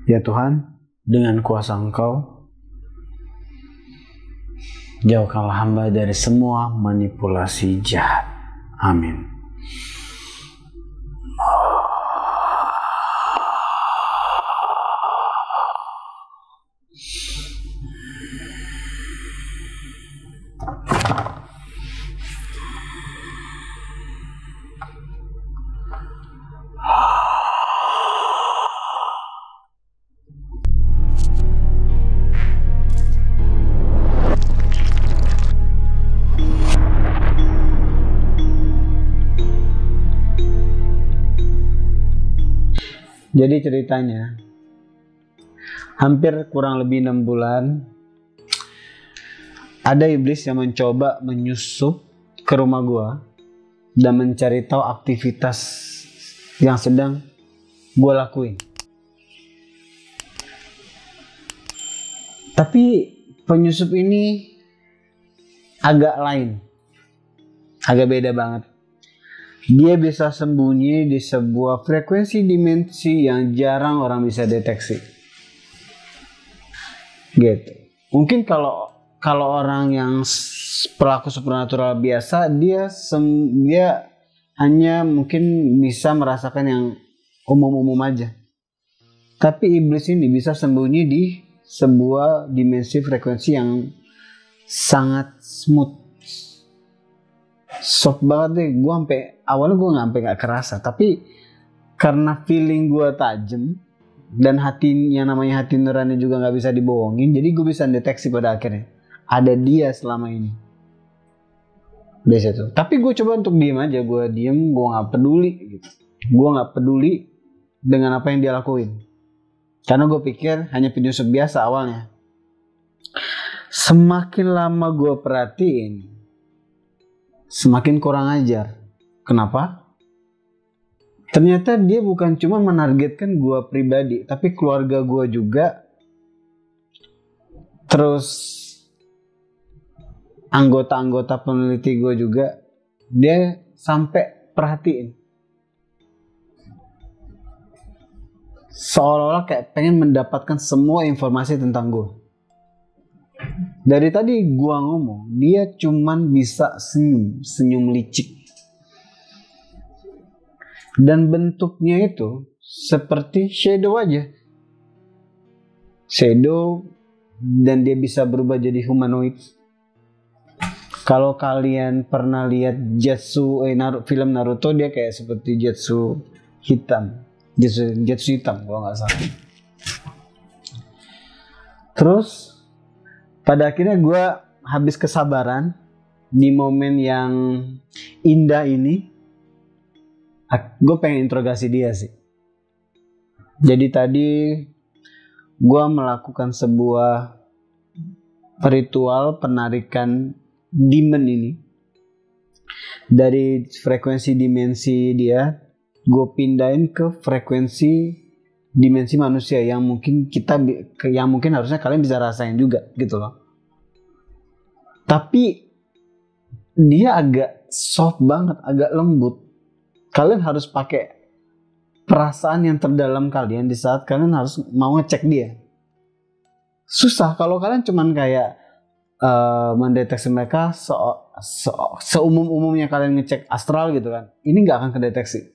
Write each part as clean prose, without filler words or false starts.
Ya Tuhan, dengan kuasa Engkau, jauhkanlah hamba dari semua manipulasi jahat. Amin. Jadi ceritanya, hampir kurang lebih 6 bulan, ada iblis yang mencoba menyusup ke rumah gua dan mencari tahu aktivitas yang sedang gua lakuin. Tapi penyusup ini agak lain, agak beda banget. Dia bisa sembunyi di sebuah frekuensi dimensi yang jarang orang bisa deteksi. Gitu. Mungkin kalau orang yang pelaku supernatural biasa, dia hanya mungkin bisa merasakan yang umum-umum aja. Tapi iblis ini bisa sembunyi di sebuah dimensi frekuensi yang sangat smooth. Soft banget deh. Awalnya gue nggak kerasa, tapi karena feeling gue tajem dan yang namanya hati nurani juga nggak bisa dibohongin, jadi gue bisa deteksi pada akhirnya ada dia selama ini. Biasa tuh. Tapi gue coba untuk diem aja, gue nggak peduli gitu. Gue nggak peduli dengan apa yang dia lakuin, karena gue pikir hanya penyusup biasa awalnya. Semakin lama gue perhatiin, semakin kurang ajar. Kenapa? Ternyata dia bukan cuma menargetkan gue pribadi, tapi keluarga gue juga. Terus anggota-anggota peneliti gue juga. Dia sampai perhatiin. Seolah-olah kayak pengen mendapatkan semua informasi tentang gue. Dari tadi gue ngomong, dia cuman bisa senyum licik. Dan bentuknya itu seperti shadow aja. Shadow, dan dia bisa berubah jadi humanoid. Kalau kalian pernah lihat film Naruto, dia kayak seperti Jetsu hitam. Jetsu hitam kalau nggak salah. Terus pada akhirnya gue habis kesabaran di momen yang indah ini. Gue pengen interogasi dia sih. Jadi tadi gue melakukan sebuah ritual penarikan demon ini dari frekuensi dimensi dia, gue pindahin ke frekuensi dimensi manusia yang mungkin harusnya kalian bisa rasain juga gitu loh. Tapi dia agak soft banget, agak lembut. Kalian harus pakai perasaan yang terdalam kalian di saat kalian harus mau ngecek dia. Susah kalau kalian cuman kayak mendeteksi mereka seumum-umumnya kalian ngecek astral gitu kan. Ini nggak akan kedeteksi.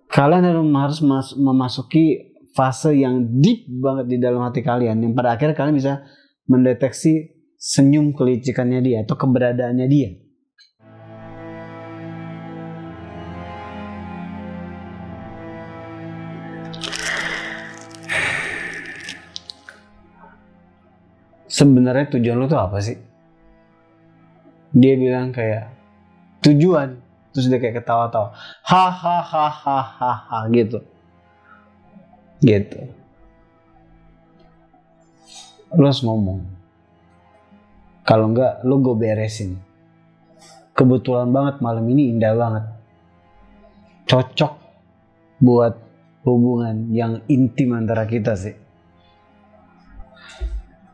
Kalian harus memasuki fase yang deep banget di dalam hati kalian, yang pada akhirnya kalian bisa mendeteksi senyum kelicikannya dia atau keberadaannya dia. Sebenarnya tujuan lu tuh apa sih? Dia bilang kayak tujuan, terus dia kayak ketawa-tawa, hahaha gitu. Lu harus ngomong. Kalau enggak, lu gue beresin. Kebetulan banget malam ini indah banget. Cocok buat hubungan yang intim antara kita sih.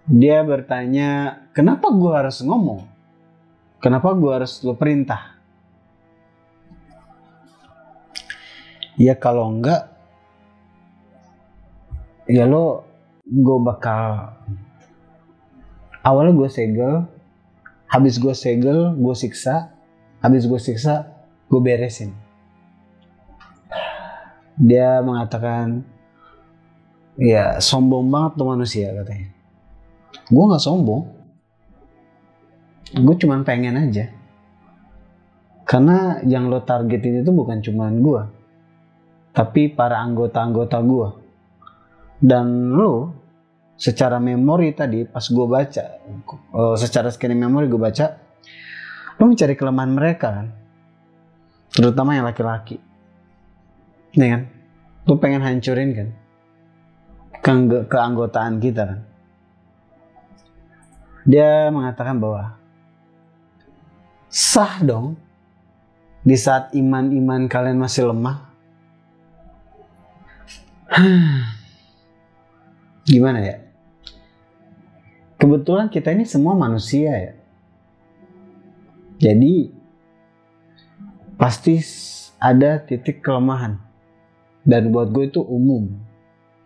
Dia bertanya, kenapa gue harus ngomong? Kenapa gue harus lo perintah? Ya kalau enggak, ya lo, gue bakal, awalnya gue segel, habis gue segel gue siksa, habis gue siksa gue beresin. Dia mengatakan, ya sombong banget tuh manusia katanya. Gue nggak sombong, gue cuman pengen aja. Karena yang lo targetin itu bukan cuman gue, tapi para anggota-anggota gue. Dan lo secara memori tadi pas gue baca, secara scanning memori gue baca, lo mencari kelemahan mereka kan, terutama yang laki-laki, nih kan, lo pengen hancurin kan keanggotaan kita kan. Dia mengatakan bahwa sah dong di saat iman kalian masih lemah. Gimana ya? Kebetulan kita ini semua manusia ya. Jadi pasti ada titik kelemahan. Dan buat gue itu umum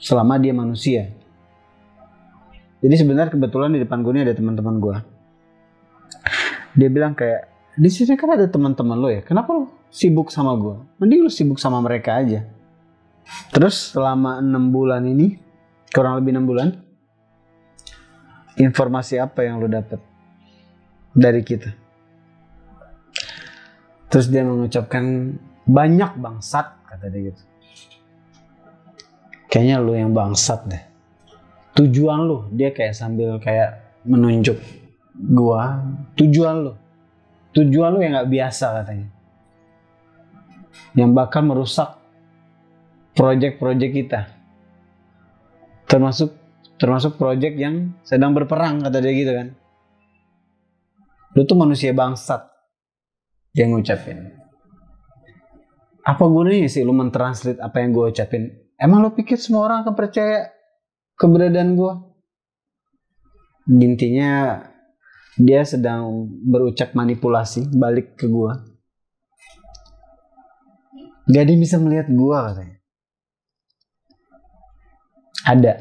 selama dia manusia. Jadi sebenarnya kebetulan di depan gue ini ada teman-teman gue. Dia bilang kayak, di sini kan ada teman-teman lo ya, kenapa lo sibuk sama gue? Mending lo sibuk sama mereka aja. Terus selama 6 bulan ini, kurang lebih 6 bulan, informasi apa yang lo dapet dari kita? Terus dia mengucapkan, banyak bangsat, kata dia gitu. Kayaknya lo yang bangsat deh. Tujuan lo, dia kayak sambil kayak menunjuk gua, tujuan lo yang nggak biasa katanya, yang bakal merusak proyek-proyek kita, termasuk proyek yang sedang berperang, kata dia gitu kan. Lu tuh manusia bangsat, dia ngucapin. Apa gunanya sih lu mentranslate apa yang gue ucapin? Emang lu pikir semua orang akan percaya keberadaan gue? Intinya dia sedang berucap manipulasi balik ke gue. Gak ada yang bisa melihat gue katanya. Ada.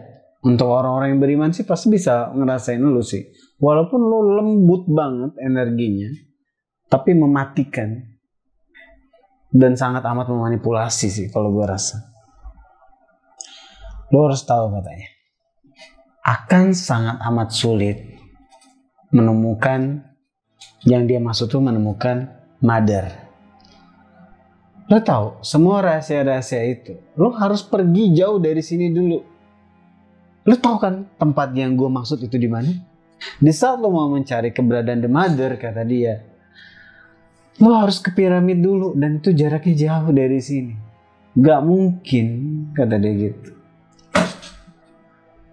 Untuk orang-orang yang beriman sih pasti bisa ngerasain lu sih. Walaupun lu lembut banget energinya, tapi mematikan. Dan sangat amat memanipulasi sih kalau gue rasa. Lu harus tahu katanya, akan sangat amat sulit menemukan yang dia maksud tuh menemukan mother. Lo tahu semua rahasia-rahasia itu, lo harus pergi jauh dari sini dulu. Lo tahu kan tempat yang gue maksud itu di mana? Di saat lo mau mencari keberadaan the mother, kata dia, lo harus ke piramid dulu, dan itu jaraknya jauh dari sini. Gak mungkin, kata dia gitu.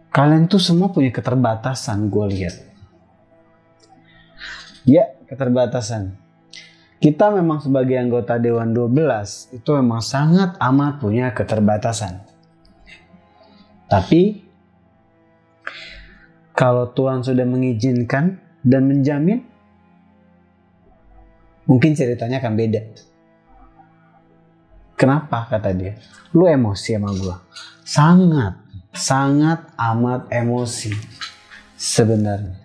Kalian tuh semua punya keterbatasan, gue lihat. Ya, keterbatasan. Kita memang sebagai anggota Dewan 12 itu memang sangat amat punya keterbatasan. Tapi kalau Tuhan sudah mengizinkan dan menjamin, mungkin ceritanya akan beda. Kenapa, kata dia? Lu emosi sama gue. Sangat amat emosi sebenarnya.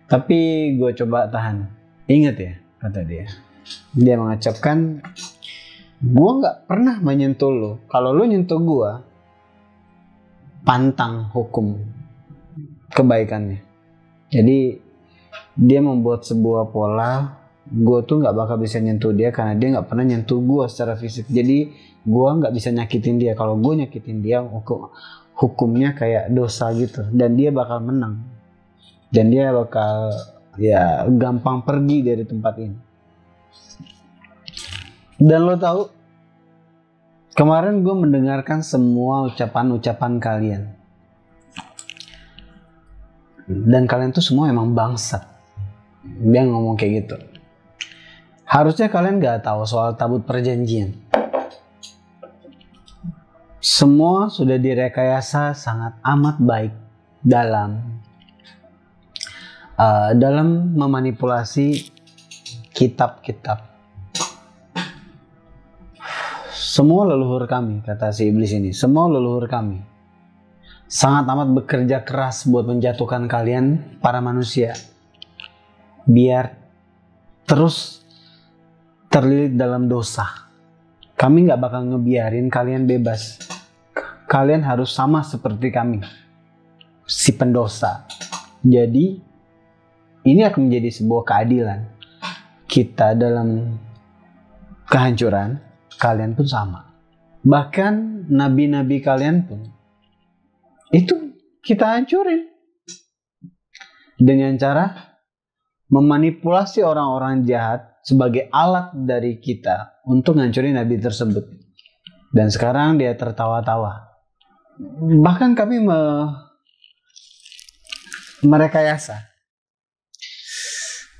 Tapi gue coba tahan. Ingat ya, kata dia. Dia mengucapkan, gue gak pernah menyentuh lo. Kalau lo nyentuh gue, pantang hukum kebaikannya. Jadi dia membuat sebuah pola, gue tuh gak bakal bisa nyentuh dia karena dia gak pernah nyentuh gue secara fisik. Jadi gue gak bisa nyakitin dia. Kalau gue nyakitin dia, hukumnya kayak dosa gitu. Dan dia bakal menang. Dan dia bakal ya gampang pergi dari tempat ini. Dan lo tahu, kemarin gue mendengarkan semua ucapan-ucapan kalian. Dan kalian tuh semua emang bangsat. Dia ngomong kayak gitu. Harusnya kalian gak tahu soal tabut perjanjian. Semua sudah direkayasa sangat amat baik dalam memanipulasi kitab-kitab. Semua leluhur kami, kata si iblis ini, semua leluhur kami sangat amat bekerja keras buat menjatuhkan kalian para manusia, biar terus terlilit dalam dosa. Kami gak bakal ngebiarin kalian bebas. Kalian harus sama seperti kami, si pendosa. Jadi ini akan menjadi sebuah keadilan. Kita dalam kehancuran, kalian pun sama. Bahkan nabi-nabi kalian pun itu kita hancurin dengan cara memanipulasi orang-orang jahat sebagai alat dari kita untuk ngancurin nabi tersebut. Dan sekarang dia tertawa-tawa. Bahkan kami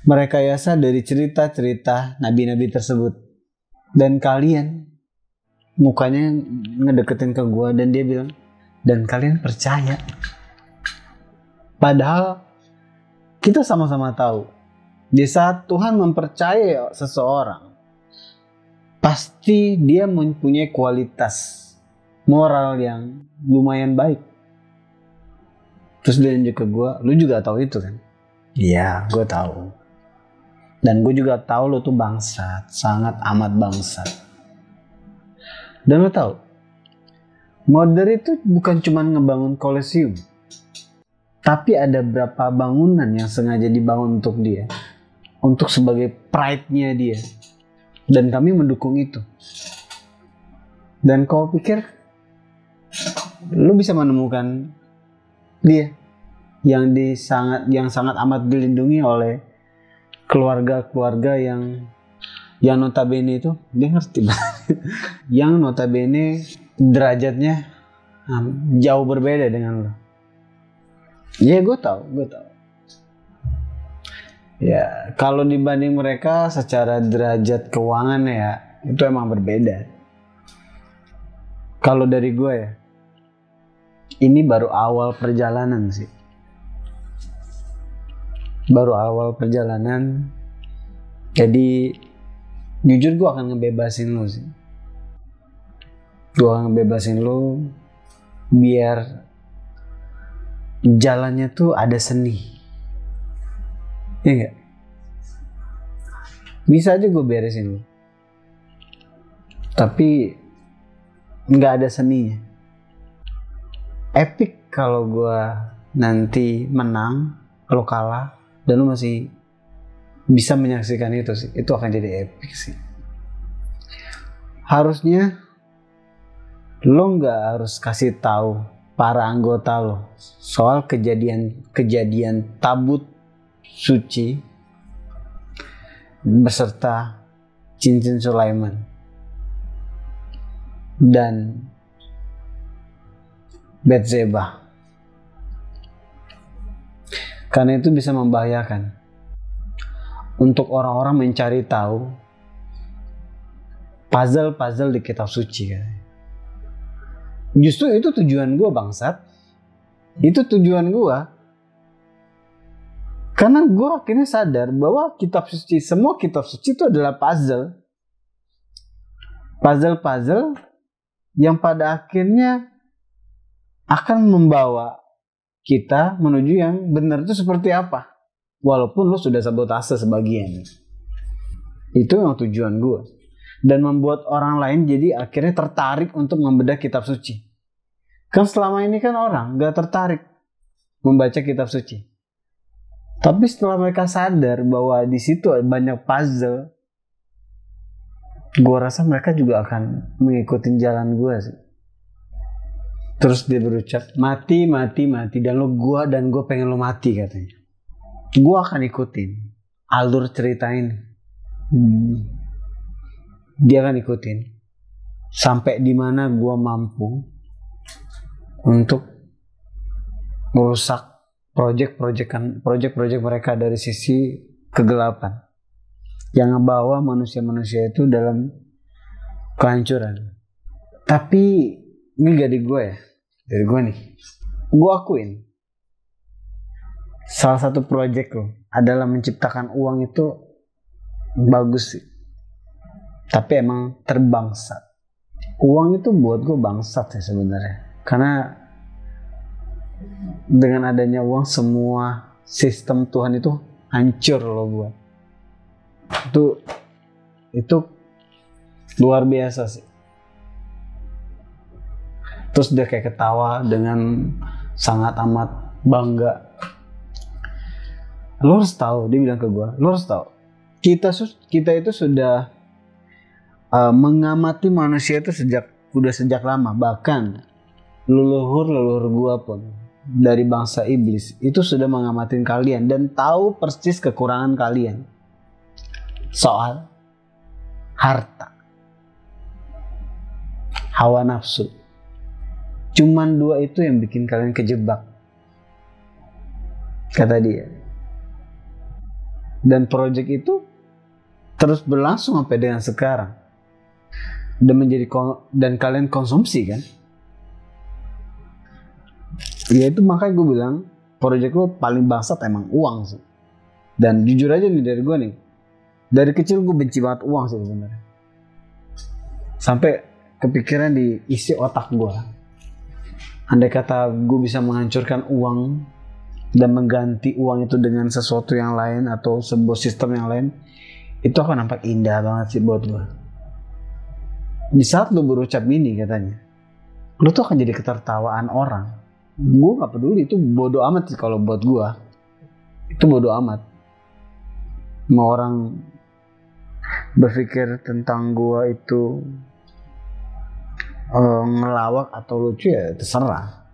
merekayasa dari cerita-cerita nabi-nabi tersebut. Dan kalian mukanya ngedeketin ke gue dan dia bilang, dan kalian percaya. Padahal kita sama-sama tahu, di saat Tuhan mempercayai seseorang, pasti dia mempunyai kualitas moral yang lumayan baik. Terus dia nunjuk ke gue, lu juga tahu itu kan? Iya, gue tahu. Dan gue juga tahu lu tuh bangsat, sangat amat bangsat. Dan lu tahu, Mother itu bukan cuma ngebangun Kolosium, tapi ada berapa bangunan yang sengaja dibangun untuk dia, untuk sebagai pride-nya dia. Dan kami mendukung itu. Dan kau pikir lu bisa menemukan dia yang sangat amat dilindungi oleh keluarga-keluarga yang notabene itu dia ngerti banget. Yang notabene derajatnya jauh berbeda dengan lo. Ya gue tahu. Ya kalau dibanding mereka secara derajat keuangan ya itu emang berbeda. Kalau dari gue ya, ini baru awal perjalanan sih. Baru awal perjalanan. Jadi jujur gue akan ngebebasin lo sih. Gue akan ngebebasin lo biar jalannya tuh ada seni. Iya gak? Bisa aja gue beresin lo, tapi gak ada seninya. Epic kalau gue nanti menang, lo kalah, dan lo masih bisa menyaksikan itu sih. Itu akan jadi epic sih. Harusnya lo gak harus kasih tahu para anggota lo soal kejadian tabut suci beserta cincin Sulaiman dan Bathsheba, karena itu bisa membahayakan untuk orang-orang mencari tahu puzzle di kitab suci kan. Justru itu tujuan gue bangsat. Itu tujuan gue. Karena gue akhirnya sadar bahwa kitab suci, semua kitab suci itu adalah puzzle. Puzzle yang pada akhirnya akan membawa kita menuju yang benar itu seperti apa. Walaupun lo sudah sabotase sebagian. Itu yang tujuan gue. Dan membuat orang lain jadi akhirnya tertarik untuk membedah kitab suci. Kan selama ini kan orang gak tertarik membaca kitab suci. Tapi setelah mereka sadar bahwa di situ banyak puzzle, gue rasa mereka juga akan mengikuti jalan gue sih. Terus dia berucap, mati, dan gue pengen lo mati katanya. Gue akan ikutin alur cerita ini. Dia akan ikutin sampai di mana gue mampu untuk merusak project mereka dari sisi kegelapan yang ngebawa manusia-manusia itu dalam kehancuran. Tapi ini gak dari gue ya, dari gue nih. Gue akuin salah satu project lo adalah menciptakan uang itu bagus sih. Tapi emang terbangsat. Uang itu buat gue bangsat ya sebenarnya. Karena dengan adanya uang semua sistem Tuhan itu hancur loh gua. Itu luar biasa sih. Terus dia kayak ketawa dengan sangat amat bangga. Lo harus tahu, dia bilang ke gue, lo harus tahu, kita itu sudah mengamati manusia itu sejak lama. Bahkan leluhur gue pun dari bangsa iblis itu sudah mengamatin kalian dan tahu persis kekurangan kalian soal harta, hawa nafsu. Cuman 2 itu yang bikin kalian kejebak, kata dia. Dan proyek itu terus berlangsung sampai dengan sekarang. Dan kalian konsumsi kan. Ya itu makanya gue bilang proyek lo paling bangsat emang uang sih. Dan jujur aja nih dari gue nih, dari kecil gue benci banget uang sih sebenarnya. Sampai kepikiran diisi otak gue, andai kata gue bisa menghancurkan uang dan mengganti uang itu dengan sesuatu yang lain atau sebuah sistem yang lain, itu akan nampak indah banget sih buat gue. Di saat lo berucap ini katanya, lo tuh akan jadi ketertawaan orang. Gue gak peduli, itu bodoh amat sih kalau buat gue. Itu bodoh amat. Mau orang berpikir tentang gue itu ngelawak atau lucu ya terserah.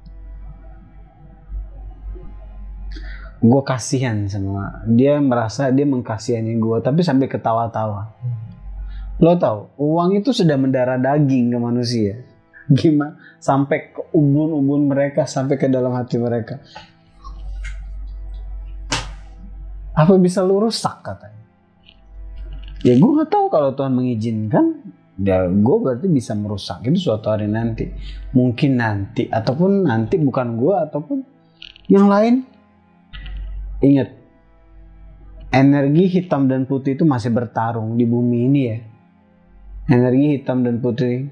Gue kasihan sama dia, merasa dia mengkasihani gue, tapi sampai ketawa-tawa. Lo tau, uang itu sudah mendarah daging ke manusia. Gimana? Sampai ke ubun-ubun mereka, sampai ke dalam hati mereka. Apa bisa lu rusak katanya? Ya gue gak tahu, kalau Tuhan mengizinkan, ya gue berarti bisa merusak itu suatu hari nanti. Mungkin nanti, ataupun nanti bukan gue, ataupun yang lain. Ingat, energi hitam dan putih itu masih bertarung di bumi ini ya. Energi hitam dan putih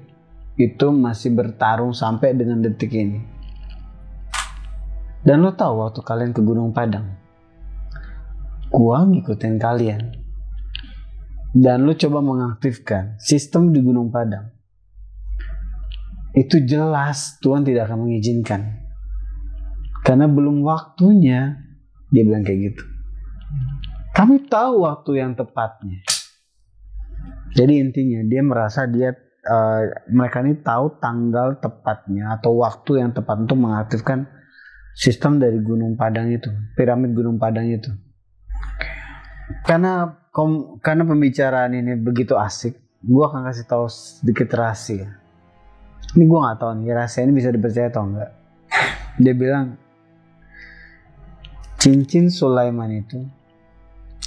itu masih bertarung sampai dengan detik ini. Dan lo tahu waktu kalian ke Gunung Padang, gua ngikutin kalian. Dan lo coba mengaktifkan sistem di Gunung Padang. Itu jelas Tuhan tidak akan mengizinkan. Karena belum waktunya. Dia bilang kayak gitu. Kami tahu waktu yang tepatnya. Jadi intinya dia merasa mereka ini tahu tanggal tepatnya atau waktu yang tepat untuk mengaktifkan sistem dari Gunung Padang itu, piramid Gunung Padang itu. Karena pembicaraan ini begitu asik, gue akan kasih tahu sedikit rahasia. Ini gue nggak tahu nih rahasia ini bisa dipercaya atau enggak. Dia bilang cincin Sulaiman itu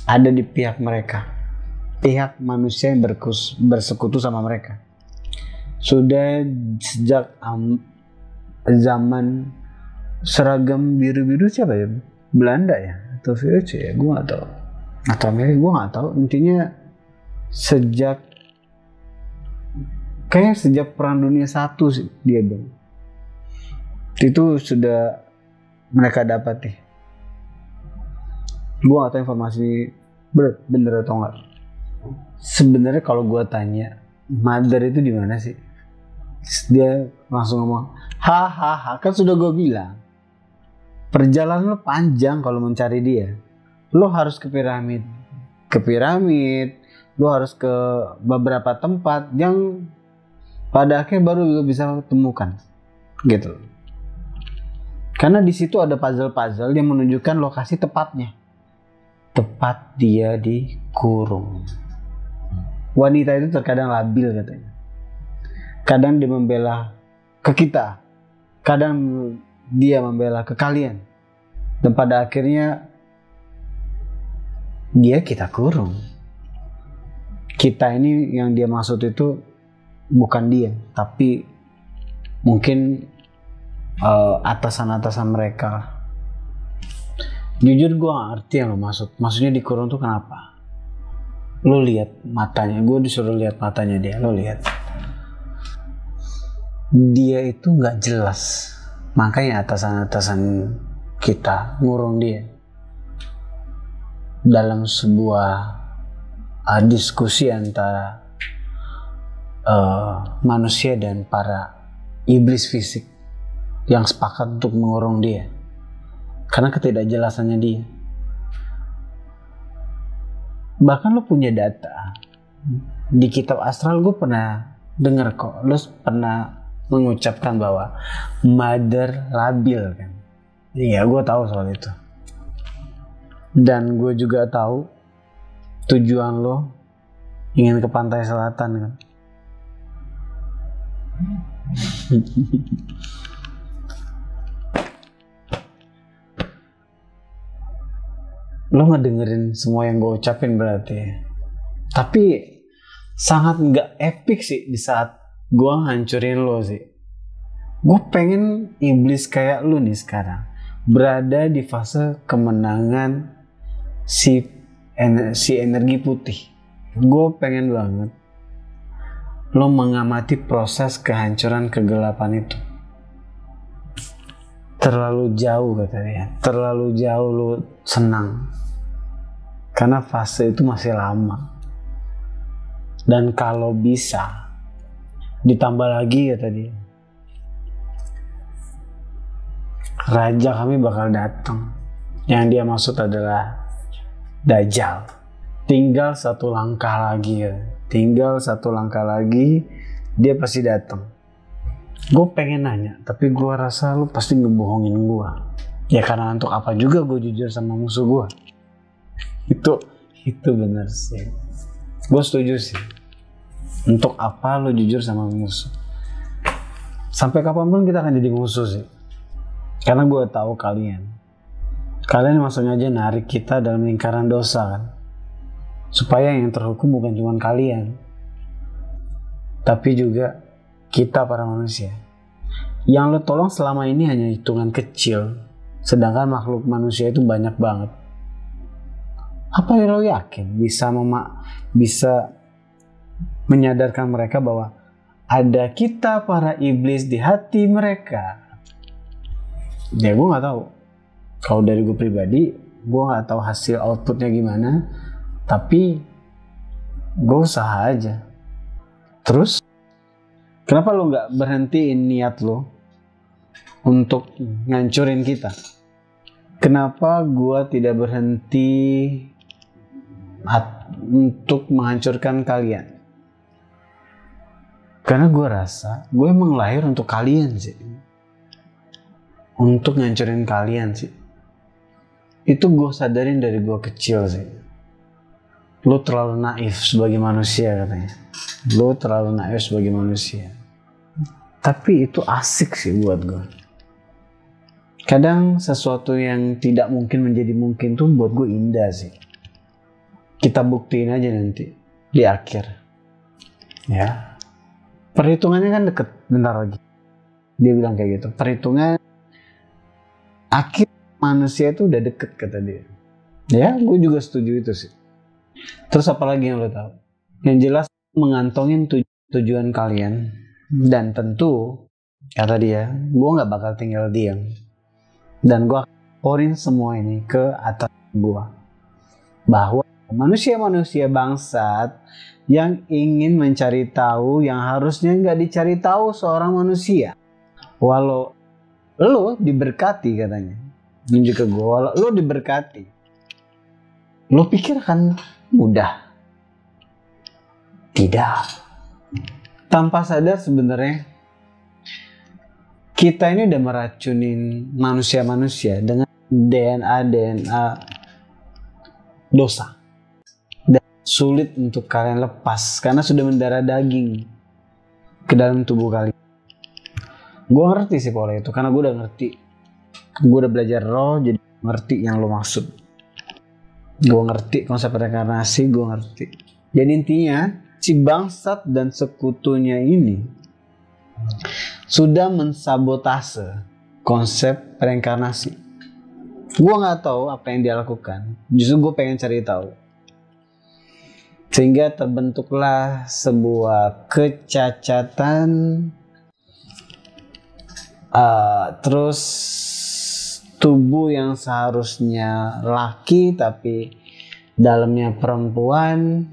ada di pihak mereka, pihak manusia yang bersekutu sama mereka. Sudah sejak zaman seragam biru-biru siapa ya? Belanda ya? Atau VOC ya? Gue gak tahu. Atau Amerika, gue gak tahu. Intinya sejak Perang Dunia I sih dia bilang. Itu sudah mereka dapati. Gue gak tahu informasi bener atau enggak. Sebenarnya kalau gue tanya, Mother itu di mana sih? Dia langsung ngomong, hahaha, kan sudah gue bilang. Perjalanan lo panjang kalau mencari dia. Lo harus ke piramid. Lo harus ke beberapa tempat yang pada akhirnya baru lo bisa temukan. Gitu. Karena di situ ada puzzle-puzzle yang menunjukkan lokasi tepatnya. Tepat dia dikurung. Wanita itu terkadang labil katanya. Kadang dia membela ke kita, kadang dia membela ke kalian, dan pada akhirnya kita kurung. Kita ini yang dia maksud itu bukan dia, tapi mungkin atasan-atasan mereka. Jujur gue gak ngerti yang lo maksud. Maksudnya dikurung tuh kenapa? Lo lihat matanya, gue disuruh lihat matanya dia, lo lihat. Dia itu gak jelas. Makanya atasan-atasan kita ngurung dia dalam sebuah diskusi antara manusia dan para iblis fisik yang sepakat untuk mengurung dia karena ketidakjelasannya dia. Bahkan lo punya data di kitab astral, gue pernah dengar kok lo pernah mengucapkan bahwa mother labil kan. Iya, gue tahu soal itu. Dan gue juga tahu tujuan lo ingin ke pantai selatan kan. Lo ngedengerin semua yang gue ucapin berarti. Tapi sangat nggak epic sih di saat gue hancurin lo sih. Gue pengen iblis kayak lo nih sekarang berada di fase kemenangan si energi putih. Gue pengen banget lo mengamati proses kehancuran kegelapan itu. Terlalu jauh katanya, terlalu jauh lo senang karena fase itu masih lama. Dan kalau bisa ditambah lagi ya tadi, raja kami bakal datang. Yang dia maksud adalah Dajjal. Tinggal satu langkah lagi ya. Tinggal satu langkah lagi dia pasti datang. Gue pengen nanya, tapi gue rasa lu pasti ngebohongin gue. Ya karena untuk apa juga gue jujur sama musuh gue. Itu benar sih. Gue setuju sih. Untuk apa lo jujur sama musuh? Sampai kapanpun kita akan jadi musuh sih. Karena gue tahu kalian maksudnya aja narik kita dalam lingkaran dosa kan. Supaya yang terhukum bukan cuma kalian, tapi juga kita para manusia. Yang lo tolong selama ini hanya hitungan kecil, sedangkan makhluk manusia itu banyak banget. Apa yang lo yakin bisa menyadarkan mereka bahwa ada kita para iblis di hati mereka? Ya gue nggak tahu. Kalau dari gue pribadi, gue nggak tahu hasil outputnya gimana. Tapi gue usaha aja. Terus kenapa lo nggak berhentiin niat lo untuk ngancurin kita? Kenapa gue tidak berhenti untuk menghancurkan kalian? Karena gue rasa gue emang lahir untuk kalian sih. Untuk ngancurin kalian sih. Itu gue sadarin dari gue kecil sih. Lo terlalu naif sebagai manusia katanya. Lo terlalu naif sebagai manusia. Tapi itu asik sih buat gue. Kadang sesuatu yang tidak mungkin menjadi mungkin tuh buat gue indah sih. Kita buktiin aja nanti di akhir. Ya. Perhitungannya kan deket bentar lagi. Dia bilang kayak gitu. Perhitungan akhir manusia itu udah deket kata dia. Ya, gue juga setuju itu sih. Terus apa lagi yang lo tahu? Yang jelas mengantongin tujuan kalian. Dan tentu kata dia, gue gak bakal tinggal diam. Dan gue laporin semua ini ke atas gue. Bahwa manusia-manusia bangsat yang ingin mencari tahu yang harusnya gak dicari tahu seorang manusia. Walau lo diberkati katanya. Nunjuk ke gue, walau lo diberkati. Lo pikir akan mudah? Tidak. Tanpa sadar sebenarnya kita ini udah meracunin manusia-manusia dengan DNA dosa. Dan sulit untuk kalian lepas karena sudah mendarah daging ke dalam tubuh kalian. Gue ngerti sih pola itu karena gue udah ngerti. Gue udah belajar roh jadi ngerti yang lo maksud. Gue ngerti konsep reinkarnasi, gue ngerti. Jadi intinya si bangsat dan sekutunya ini sudah mensabotase konsep reinkarnasi. Gue nggak tahu apa yang dia lakukan. Justru gue pengen cari tahu. Sehingga terbentuklah sebuah kecacatan Terus tubuh yang seharusnya laki tapi dalamnya perempuan,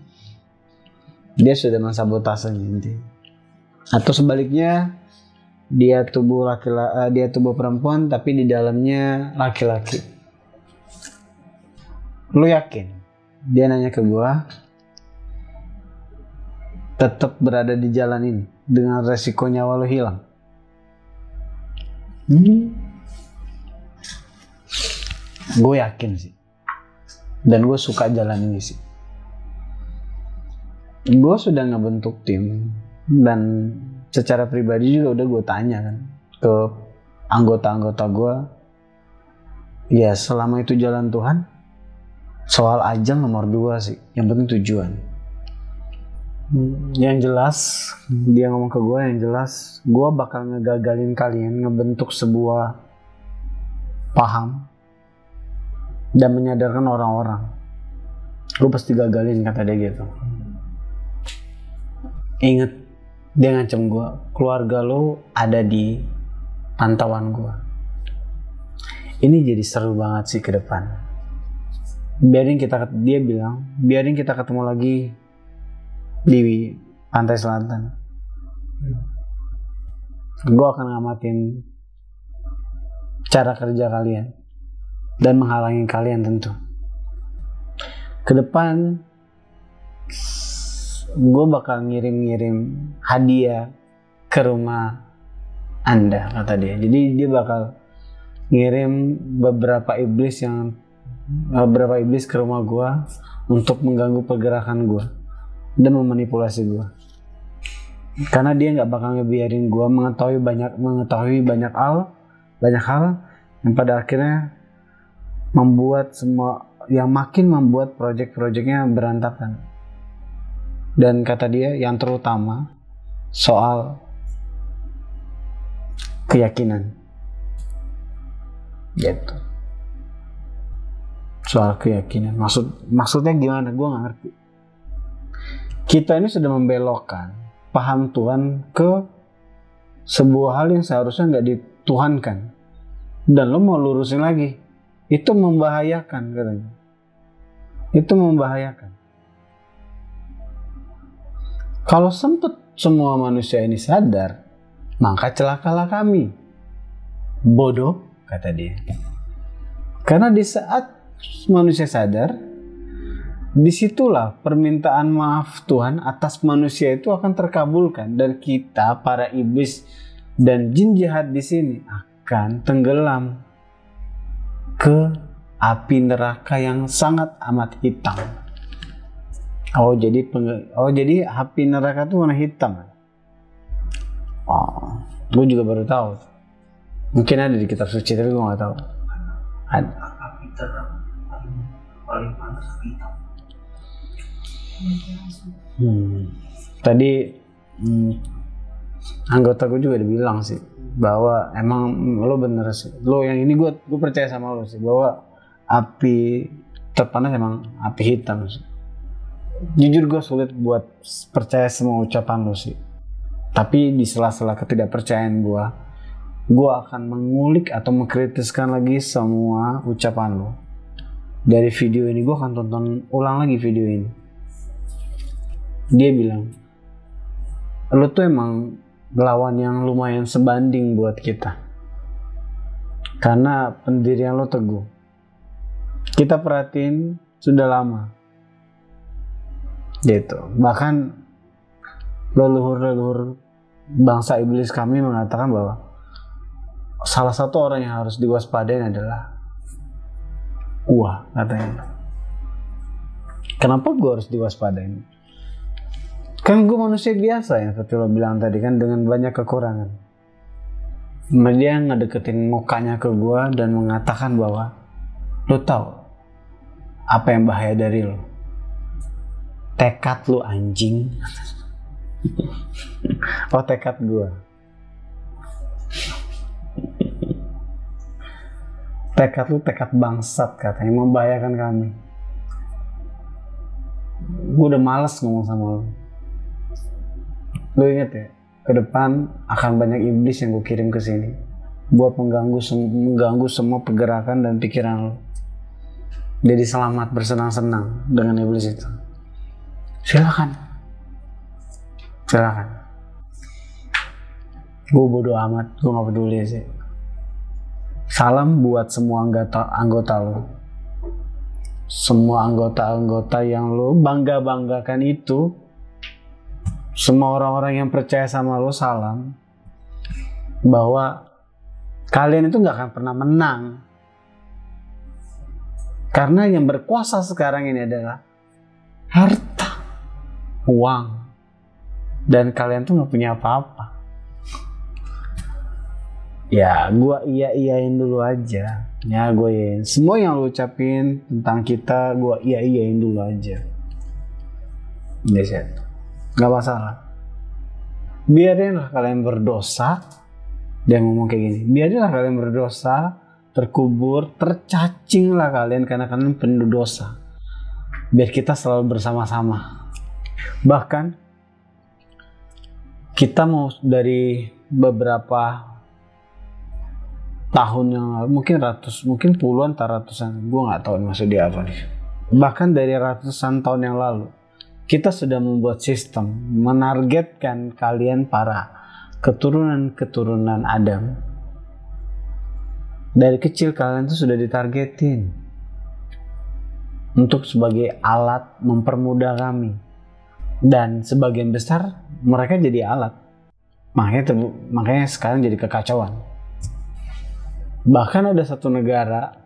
dia sudah mensabotase inti. Atau sebaliknya, dia tubuh perempuan tapi di dalamnya laki-laki. Lu yakin? Dia nanya ke gua, tetap berada di jalan ini dengan resiko nyawa lu hilang. Gue yakin sih, dan gue suka jalan ini sih. Gue sudah ngebentuk tim, dan secara pribadi juga udah gue tanya kan ke anggota-anggota gue, ya selama itu jalan Tuhan, soal ajang nomor 2 sih, yang penting tujuan. Yang jelas, dia ngomong ke gue, yang jelas gue bakal ngegagalin kalian ngebentuk sebuah paham dan menyadarkan orang-orang. Gue pasti gagalin, kata dia gitu. Ingat, dia ngancem gue, keluarga lo ada di pantauan gue. Ini jadi seru banget sih ke depan. Dia bilang, biarin kita ketemu lagi di pantai selatan. Gue akan ngamatin cara kerja kalian dan menghalangi kalian tentu. Ke depan gue bakal ngirim hadiah ke rumah Anda, kata dia. Jadi dia bakal ngirim beberapa iblis ke rumah gue untuk mengganggu pergerakan gue dan memanipulasi gue. Karena dia nggak bakal ngebiarin gue mengetahui banyak hal yang pada akhirnya membuat proyek-proyeknya berantakan. Dan kata dia, yang terutama soal keyakinan, gitu. Soal keyakinan, maksudnya gimana? Gue nggak ngerti. Kita ini sudah membelokkan paham Tuhan ke sebuah hal yang seharusnya nggak dituhankan, dan lo mau lurusin lagi, itu membahayakan katanya. Itu membahayakan. Kalau sempat semua manusia ini sadar, maka celakalah kami. Bodoh, kata dia. Karena di saat manusia sadar, disitulah permintaan maaf Tuhan atas manusia itu akan terkabulkan, dan kita para iblis dan jin jahat di sini akan tenggelam ke api neraka yang sangat amat hitam. Jadi api neraka itu warna hitam. Oh, gue juga baru tahu. Mungkin ada di kitab suci tapi gue nggak tahu. Ada. Api neraka paling panas api hitam. Tadi anggota gue juga dibilang sih bahwa emang lo bener sih. Lo yang ini gue percaya sama lo sih bahwa api terpanas emang api hitam sih. Jujur gue sulit buat percaya semua ucapan lo sih. Tapi di sela-sela ketidakpercayaan gue akan mengulik atau mengkritiskan lagi semua ucapan lo. Dari video ini gue akan tonton ulang lagi video ini. Dia bilang, lo tuh emang lawan yang lumayan sebanding buat kita. Karena pendirian lo teguh. Kita perhatiin sudah lama. Gitu. Bahkan leluhur bangsa iblis kami mengatakan bahwa salah satu orang yang harus diwaspadain adalah gua, katanya. Kenapa gua harus diwaspadain? Kan gue manusia biasa ya, seperti lo bilang tadi kan, dengan banyak kekurangan. Dia ngedeketin mukanya ke gue dan mengatakan bahwa lo tahu apa yang bahaya dari lo? Tekad lo, anjing. Oh, tekad gue. Tekad lo tekad bangsat, katanya, membahayakan kami. Gue udah males ngomong sama lo. Lo inget ya, ke depan akan banyak iblis yang gue kirim ke sini buat mengganggu semua pergerakan dan pikiran lo. Jadi selamat bersenang-senang dengan iblis itu. Silakan. Gue bodo amat, gue gak peduli sih. Salam buat semua anggota lo. Semua anggota yang lo bangga-banggakan itu. Semua orang-orang yang percaya sama lo, salam. Bahwa kalian itu gak akan pernah menang. Karena yang berkuasa sekarang ini adalah harta, uang. Dan kalian tuh gak punya apa-apa. Ya, gue iya-iyain dulu aja. Ya, gue iyain. Semua yang lo ucapin tentang kita, gue iya-iyain dulu aja. Gak masalah. Biarinlah kalian berdosa. Dia ngomong kayak gini. Biarinlah kalian berdosa, terkubur, tercacing lah kalian karena kalian penuh dosa. Biar kita selalu bersama-sama. Bahkan kita mau dari beberapa tahun yang lalu, mungkin puluhan atau ratusan, gue nggak tahu maksud dia apa nih. Bahkan dari ratusan tahun yang lalu, kita sudah membuat sistem menargetkan kalian para keturunan Adam. Dari kecil kalian tuh sudah ditargetin untuk sebagai alat mempermudah kami. Dan sebagian besar mereka jadi alat. Makanya sekarang jadi kekacauan. Bahkan ada satu negara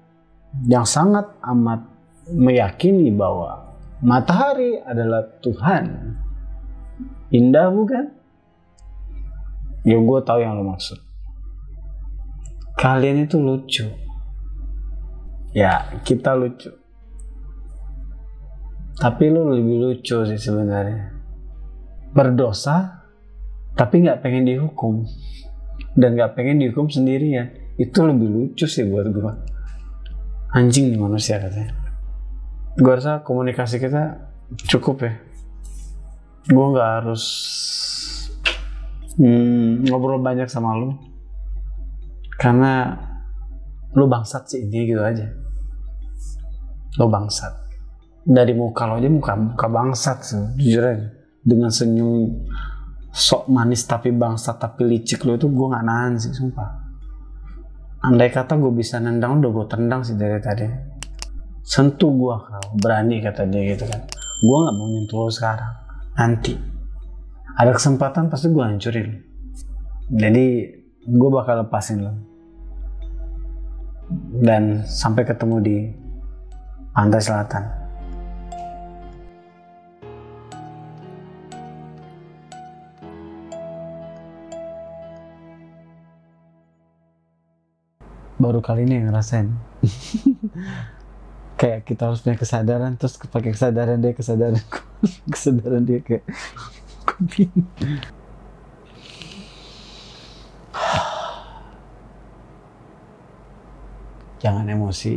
yang sangat amat meyakini bahwa matahari adalah Tuhan. Indah bukan? Ya gue tahu yang lo maksud. Kalian itu lucu. Ya kita lucu. Tapi lo lebih lucu sih sebenarnya. Berdosa tapi gak pengen dihukum. Dan gak pengen dihukum sendirian. Itu lebih lucu sih buat gue. Anjing nih manusia katanya. Gue rasa komunikasi kita cukup ya. Gue gak harus ngobrol banyak sama lo. Karena lo bangsat sih ini gitu aja. Lo bangsat. Dari muka lo aja muka bangsat sih, jujur aja. Dengan senyum sok manis tapi bangsat tapi licik lo itu gue gak nahan sih, sumpah. Andai kata gue bisa nendang, udah gue tendang sih dari tadi. Sentuh gue kau, berani kata dia gitu kan. Gue gak mau nyentuh lo sekarang, nanti ada kesempatan pasti gue hancurin. Jadi gue bakal lepasin lo. Dan sampai ketemu di pantai selatan. Baru kali ini yang ngerasain. Kayak kita harus punya kesadaran, terus pakai kesadaran dia kayak jangan emosi.